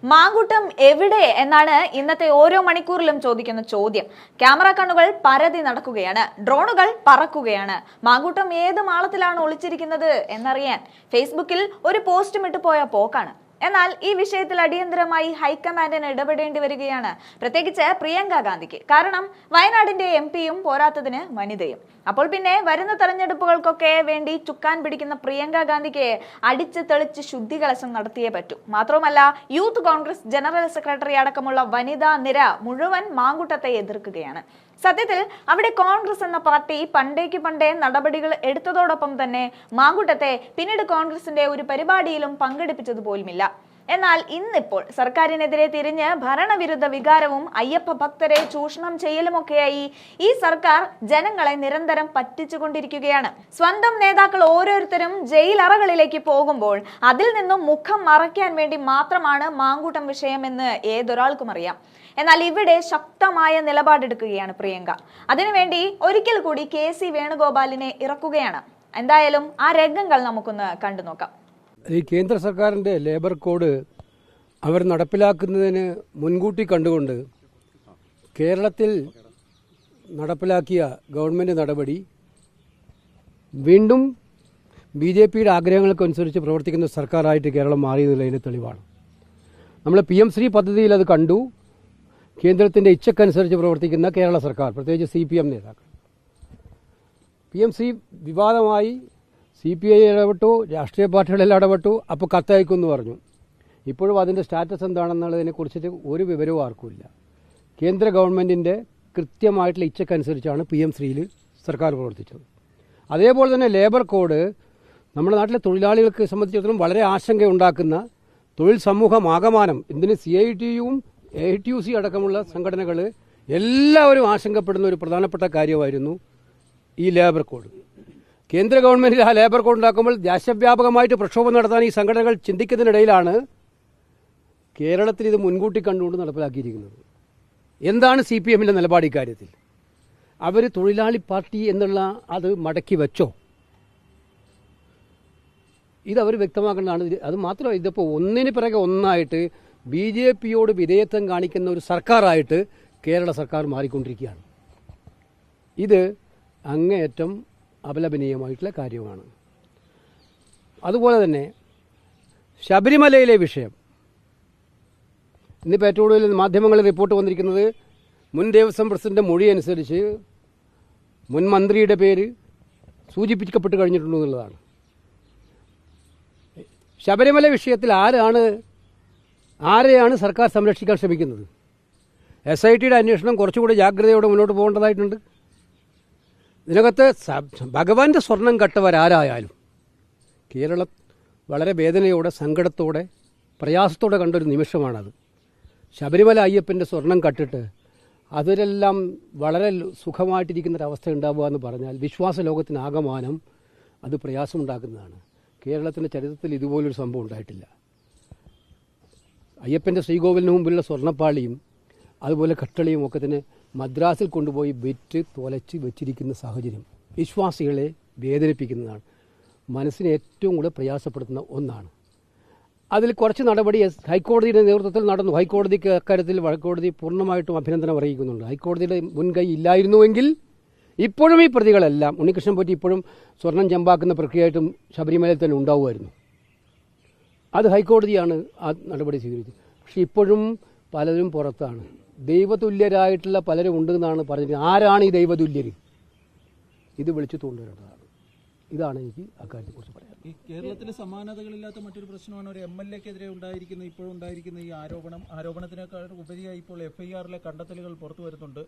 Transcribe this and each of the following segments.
മാങ്കൂട്ടം എവിടെ എന്നാണ് ഇന്നത്തെ ഓരോ മണിക്കൂറിലും ചോദിക്കുന്ന ചോദ്യം. ക്യാമറ കണ്ണുകൾ പരതി നടക്കുകയാണ്, ഡ്രോണുകൾ പറക്കുകയാണ്. മാങ്കൂട്ടം ഏത് മാളത്തിലാണ് ഒളിച്ചിരിക്കുന്നത് എന്നറിയാൻ ഫേസ്ബുക്കിൽ ഒരു പോസ്റ്റും ഇട്ട് പോയ പോക്കാണ്. എന്നാൽ ഈ വിഷയത്തിൽ അടിയന്തരമായി ഹൈക്കമാൻഡിന് ഇടപെടേണ്ടി വരികയാണ്, പ്രത്യേകിച്ച് പ്രിയങ്ക ഗാന്ധിക്ക്. കാരണം വയനാടിന്റെ MP-യും പോരാത്തതിന് വനിതയും. അപ്പോൾ പിന്നെ വരുന്ന തെരഞ്ഞെടുപ്പുകൾക്കൊക്കെ വേണ്ടി ചുക്കാൻ പിടിക്കുന്ന പ്രിയങ്ക ഗാന്ധിക്ക് അടിച്ച് തെളിച്ച് ശുദ്ധികലശം നടത്തിയേ പറ്റൂ. മാത്രവുമല്ല, യൂത്ത് കോൺഗ്രസ് ജനറൽ സെക്രട്ടറി അടക്കമുള്ള വനിതാ നിര മുഴുവൻ മാങ്കൂട്ടത്തെ എതിർക്കുകയാണ്. സത്യത്തിൽ അവിടെ കോൺഗ്രസ് എന്ന പാർട്ടി പണ്ടേ നടപടികൾ എടുത്തതോടൊപ്പം തന്നെ മാങ്കൂട്ടത്തെ പിന്നീട് കോൺഗ്രസിന്റെ ഒരു പരിപാടിയിലും പങ്കെടുപ്പിച്ചതുപോലുമില്ല. എന്നാൽ ഇന്നിപ്പോൾ സർക്കാരിനെതിരെ തിരിഞ്ഞ് ഭരണവിരുദ്ധ വികാരവും അയ്യപ്പ ഭക്തരെ ചൂഷണം ചെയ്യലുമൊക്കെയായി ഈ സർക്കാർ ജനങ്ങളെ നിരന്തരം പറ്റിച്ചുകൊണ്ടിരിക്കുകയാണ്. സ്വന്തം നേതാക്കൾ ഓരോരുത്തരും ജയിലറകളിലേക്ക് പോകുമ്പോൾ അതിൽ നിന്നും മുഖം മറയ്ക്കാൻ വേണ്ടി മാത്രമാണ് മാങ്കൂട്ടം വിഷയമെന്ന് ഏതൊരാൾക്കും അറിയാം. എന്നാൽ ഇവിടെ ശക്തമായ നിലപാടെടുക്കുകയാണ് പ്രിയങ്ക. അതിനുവേണ്ടി ഒരിക്കൽ കൂടി KC വേണുഗോപാലിനെ ഇറക്കുകയാണ്. എന്തായാലും ആ രംഗങ്ങൾ നമുക്കൊന്ന് കണ്ടു നോക്കാം. ഈ കേന്ദ്ര സർക്കാരിൻ്റെ ലേബർ കോഡ് അവർ നടപ്പിലാക്കുന്നതിന് മുൻകൂട്ടി കണ്ടുകൊണ്ട് കേരളത്തിൽ നടപ്പിലാക്കിയ ഗവൺമെൻറ് നടപടി വീണ്ടും BJPയുടെ ആഗ്രഹങ്ങൾക്കനുസരിച്ച് പ്രവർത്തിക്കുന്ന സർക്കാരായിട്ട് കേരളം മാറിയെന്നുള്ളതിന് തെളിവാണ്. നമ്മൾ PM ശ്രീ പദ്ധതിയിൽ അത് കണ്ടു. കേന്ദ്രത്തിൻ്റെ ഇച്ഛക്കനുസരിച്ച് പ്രവർത്തിക്കുന്ന കേരള സർക്കാർ, പ്രത്യേകിച്ച് CPM നേതാക്കൾ. PM ശ്രീ വിവാദമായി, CPI ഇടപെട്ടു, രാഷ്ട്രീയ പാർട്ടികളെല്ലാം ഇടപെട്ടു. അപ്പോൾ കത്തയക്കുമെന്ന് പറഞ്ഞു. ഇപ്പോഴും അതിൻ്റെ സ്റ്റാറ്റസ് എന്താണെന്നുള്ളതിനെ കുറിച്ചിട്ട് ഒരു വിവരവും ആർക്കുമില്ല. കേന്ദ്ര ഗവൺമെൻറ്റിൻ്റെ കൃത്യമായിട്ടുള്ള ഇച്ഛക്കനുസരിച്ചാണ് PM ശ്രീയിൽ സർക്കാർ പ്രവർത്തിച്ചത്. അതേപോലെ തന്നെ ലേബർ കോഡ് നമ്മുടെ നാട്ടിലെ തൊഴിലാളികൾക്ക് സംബന്ധിച്ചിടത്തോളം വളരെ ആശങ്കയുണ്ടാക്കുന്ന, തൊഴിൽ സമൂഹമാകമാനം, ഇതിന് CITUവും AITUC അടക്കമുള്ള സംഘടനകൾ എല്ലാവരും ആശങ്കപ്പെടുന്ന ഒരു പ്രധാനപ്പെട്ട കാര്യമായിരുന്നു ഈ ലേബർ കോഡ്. കേന്ദ്ര ഗവൺമെൻറ് ആ ലേബർ കോഡ് ഉണ്ടാക്കുമ്പോൾ രാഷ്ട്രവ്യാപകമായിട്ട് പ്രക്ഷോഭം നടത്താൻ ഈ സംഘടനകൾ ചിന്തിക്കുന്നതിനിടയിലാണ് കേരളത്തിൽ ഇത് മുൻകൂട്ടി കണ്ടുകൊണ്ട് നടപ്പിലാക്കിയിരിക്കുന്നത്. എന്താണ് CPMൻ്റെ നിലപാട് ഇക്കാര്യത്തിൽ? അവർ തൊഴിലാളി പാർട്ടി എന്നുള്ള അത് മടക്കി വെച്ചോ? ഇതവർ വ്യക്തമാക്കേണ്ടതാണ്. അത് മാത്രമല്ല, ഇതിപ്പോൾ ഒന്നിന് പിറകെ ഒന്നായിട്ട് BJPയോട് വിധേയത്വം കാണിക്കുന്ന ഒരു സർക്കാരായിട്ട് കേരള സർക്കാർ മാറിക്കൊണ്ടിരിക്കുകയാണ്. ഇത് അങ്ങേയറ്റം അപലപനീയമായിട്ടുള്ള കാര്യമാണ്. അതുപോലെ തന്നെ ശബരിമലയിലെ വിഷയം ഇന്നിപ്പോൾ ഏറ്റവും കൂടുതൽ മാധ്യമങ്ങളിൽ റിപ്പോർട്ട് വന്നിരിക്കുന്നത്, മുൻ ദേവസ്വം പ്രസിഡന്റ് മൊഴി അനുസരിച്ച് മുൻ മന്ത്രിയുടെ പേര് സൂചിപ്പിക്കപ്പെട്ട് കഴിഞ്ഞിട്ടുണ്ടെന്നുള്ളതാണ്. ശബരിമല വിഷയത്തിൽ ആരെയാണ് സർക്കാർ സംരക്ഷിക്കാൻ ശ്രമിക്കുന്നത്? SITയുടെ അന്വേഷണം കുറച്ചുകൂടി ജാഗ്രതയോടെ മുന്നോട്ട് പോകേണ്ടതായിട്ടുണ്ട്. ഇതിനകത്ത് ഭഗവാന്റെ സ്വർണം കട്ടവരാരായാലും കേരളം വളരെ വേദനയോടെ, സങ്കടത്തോടെ, പ്രയാസത്തോടെ കണ്ടൊരു നിമിഷമാണത്. ശബരിമല അയ്യപ്പൻ്റെ സ്വർണം കട്ടിട്ട് അതിലെല്ലാം വളരെ സുഖമായിട്ടിരിക്കുന്നൊരവസ്ഥ ഉണ്ടാവുക എന്ന് പറഞ്ഞാൽ വിശ്വാസ ലോകത്തിനാകമാനം അത് പ്രയാസമുണ്ടാക്കുന്നതാണ്. കേരളത്തിൻ്റെ ചരിത്രത്തിൽ ഇതുപോലൊരു സംഭവം ഉണ്ടായിട്ടില്ല. അയ്യപ്പൻ്റെ ശ്രീകോവിലിന് മുമ്പിലുള്ള സ്വർണ്ണപ്പാളിയും അതുപോലെ കട്ടളിയും ഒക്കെ തന്നെ മദ്രാസിൽ കൊണ്ടുപോയി വിറ്റ് തോലച്ച് വെച്ചിരിക്കുന്ന സാഹചര്യം വിശ്വാസികളെ വേദനിപ്പിക്കുന്നതാണ്, മനസ്സിനെ ഏറ്റവും കൂടുതൽ പ്രയാസപ്പെടുത്തുന്ന ഒന്നാണ്. അതിൽ കുറച്ച് നടപടി ഹൈക്കോടതിയുടെ നേതൃത്വത്തിൽ നടന്നു. ഹൈക്കോടതിക്ക് അക്കാര്യത്തിൽ ഹൈക്കോടതി പൂർണ്ണമായിട്ടും അഭിനന്ദനം അറിയിക്കുന്നുണ്ട്. ഹൈക്കോടതിയുടെ മുൻകൈ ഇല്ലായിരുന്നുവെങ്കിൽ ഇപ്പോഴും ഈ പ്രതികളെല്ലാം, ഉണ്ണികൃഷ്ണൻ പോറ്റി ഇപ്പോഴും സ്വർണം ചെമ്പാക്കുന്ന പ്രക്രിയയായിട്ടും ശബരിമലയിൽ തന്നെ ഉണ്ടാവുമായിരുന്നു. അത് ഹൈക്കോടതിയാണ് ആ നടപടി സ്വീകരിച്ചത്. പക്ഷെ ഇപ്പോഴും പലരും പുറത്താണ്. ദൈവതുല്യരായിട്ടുള്ള പലരും ഉണ്ടെന്നാണ് പറഞ്ഞിരിക്കുന്നത്. ആരാണ് ഈ ദൈവതുല്യർ? ഇത് വിളിച്ചു കൊണ്ടുവരേണ്ടതാണ്. ഇതാണ് എനിക്ക് അക്കാര്യത്തെക്കുറിച്ച് പറയാം. ഈ കേരളത്തിലെ സമാനതകളില്ലാത്ത മറ്റൊരു പ്രശ്നമാണ് ഒരു MLA-ക്കെതിരെ ഇപ്പോഴും ഉണ്ടായിരിക്കുന്ന ഈ ആരോപണത്തിനേക്കാൾ ഉപരിയായി ഇപ്പോൾ FIR-ലെ കണ്ടെത്തലുകൾ പുറത്തു വരുന്നുണ്ട്.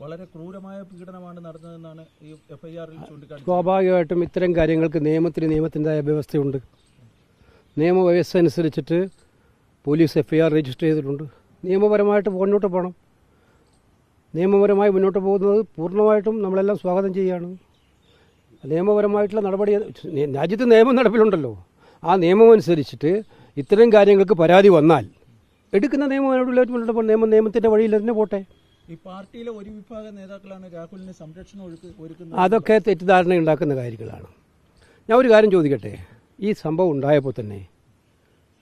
വളരെ ക്രൂരമായ പീഡനമാണ് നടന്നതെന്നാണ് ഈ FIR-ൽ ചൂണ്ടിക്കാണിച്ചത്. സ്വാഭാവികമായിട്ടും ഇത്തരം കാര്യങ്ങൾക്ക് നിയമത്തിൻ്റെതായ വ്യവസ്ഥയുണ്ട്. നിയമവ്യവസ്ഥ അനുസരിച്ചിട്ട് പോലീസ് FIR രജിസ്റ്റർ ചെയ്തിട്ടുണ്ട്. നിയമപരമായിട്ട് മുന്നോട്ട് പോകണം. നിയമപരമായി മുന്നോട്ട് പോകുന്നത് പൂർണ്ണമായിട്ടും നമ്മളെല്ലാം സ്വാഗതം ചെയ്യുകയാണ്. നിയമപരമായിട്ടുള്ള നടപടി, രാജ്യത്ത് നിയമം നടപ്പിലുണ്ടല്ലോ, ആ നിയമം അനുസരിച്ചിട്ട് ഇത്തരം കാര്യങ്ങൾക്ക് പരാതി വന്നാൽ എടുക്കുന്ന നിയമത്തിൻ്റെ വഴിയിൽ തന്നെ പോട്ടെ. ഈ പാർട്ടിയിലെ ഒരു വിഭാഗം നേതാക്കളാണ് രാഹുലിന് സംരക്ഷണം ഒരുക്കുന്നത്. അതൊക്കെ തെറ്റിദ്ധാരണ ഉണ്ടാക്കുന്ന കാര്യങ്ങളാണ്. ഞാൻ ഒരു കാര്യം ചോദിക്കട്ടെ, ഈ സംഭവം ഉണ്ടായപ്പോൾ തന്നെ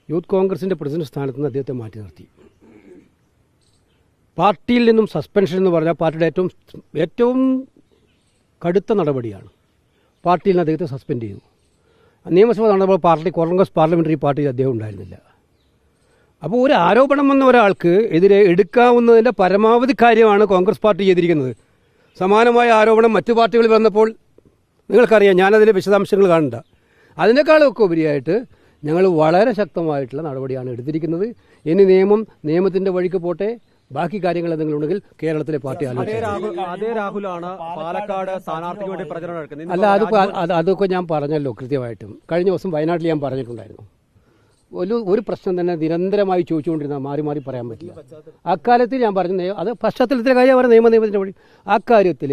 യൂത്ത് കോൺഗ്രസിൻ്റെ പ്രസിഡന്റ് സ്ഥാനത്ത് നിന്ന് അദ്ദേഹത്തെ മാറ്റി നിർത്തി. പാർട്ടിയിൽ നിന്നും സസ്പെൻഷൻ എന്ന് പറഞ്ഞാൽ പാർട്ടിയുടെ ഏറ്റവും കടുത്ത നടപടിയാണ്. പാർട്ടിയിൽ നിന്ന് അദ്ദേഹത്തെ സസ്പെൻഡ് ചെയ്തു. നിയമസഭ നടന്നപ്പോൾ കോൺഗ്രസ് പാർലമെൻ്ററി പാർട്ടിയിൽ അദ്ദേഹം ഉണ്ടായിരുന്നില്ല. അപ്പോൾ ഒരു ആരോപണം വന്ന ഒരാൾക്ക് എതിരെ എടുക്കാവുന്നതിൻ്റെ പരമാവധി കാര്യമാണ് കോൺഗ്രസ് പാർട്ടി ചെയ്തിരിക്കുന്നത്. സമാനമായ ആരോപണം മറ്റു പാർട്ടികളിൽ വന്നപ്പോൾ നിങ്ങൾക്കറിയാം, ഞാനതിൻ്റെ വിശദാംശങ്ങൾ കാണണ്ട. അതിനേക്കാളൊക്കെ ഉപരിയായിട്ട് ഞങ്ങൾ വളരെ ശക്തമായിട്ടുള്ള നടപടിയാണ് എടുത്തിരിക്കുന്നത്. ഇനി നിയമത്തിൻ്റെ വഴിക്ക് പോട്ടെ. ബാക്കി കാര്യങ്ങൾ എന്തെങ്കിലും ഉണ്ടെങ്കിൽ കേരളത്തിലെ പാർട്ടി അതേ രാഹുലാണ് പാലക്കാട് സ്ഥാനാർത്ഥിക്ക് വേണ്ടി പ്രചരണം നടക്കുന്നത്. അല്ല, അതൊക്കെ ഞാൻ പറഞ്ഞല്ലോ കൃത്യമായിട്ടും. കഴിഞ്ഞ ദിവസം വയനാട്ടിൽ ഞാൻ പറഞ്ഞിട്ടുണ്ടായിരുന്നു. ഒരു പ്രശ്നം തന്നെ നിരന്തരമായി ചോദിച്ചുകൊണ്ടിരുന്ന മാറി മാറി പറയാൻ പറ്റില്ല. അക്കാര്യത്തിൽ ഞാൻ പറഞ്ഞു, അത് പശ്ചാത്തലത്തിലെ കാര്യം അവരുടെ നിയമത്തിൻ്റെ വഴി. അക്കാര്യത്തിൽ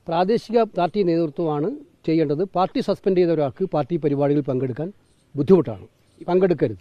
പ്രാദേശിക പാർട്ടി നേതൃത്വമാണ് ചെയ്യേണ്ടത്. പാർട്ടി സസ്പെൻഡ് ചെയ്ത ഒരാൾക്ക് പാർട്ടി പരിപാടികളിൽ പങ്കെടുക്കാൻ ബുദ്ധിമുട്ടാണ്, പങ്കെടുക്കരുത്.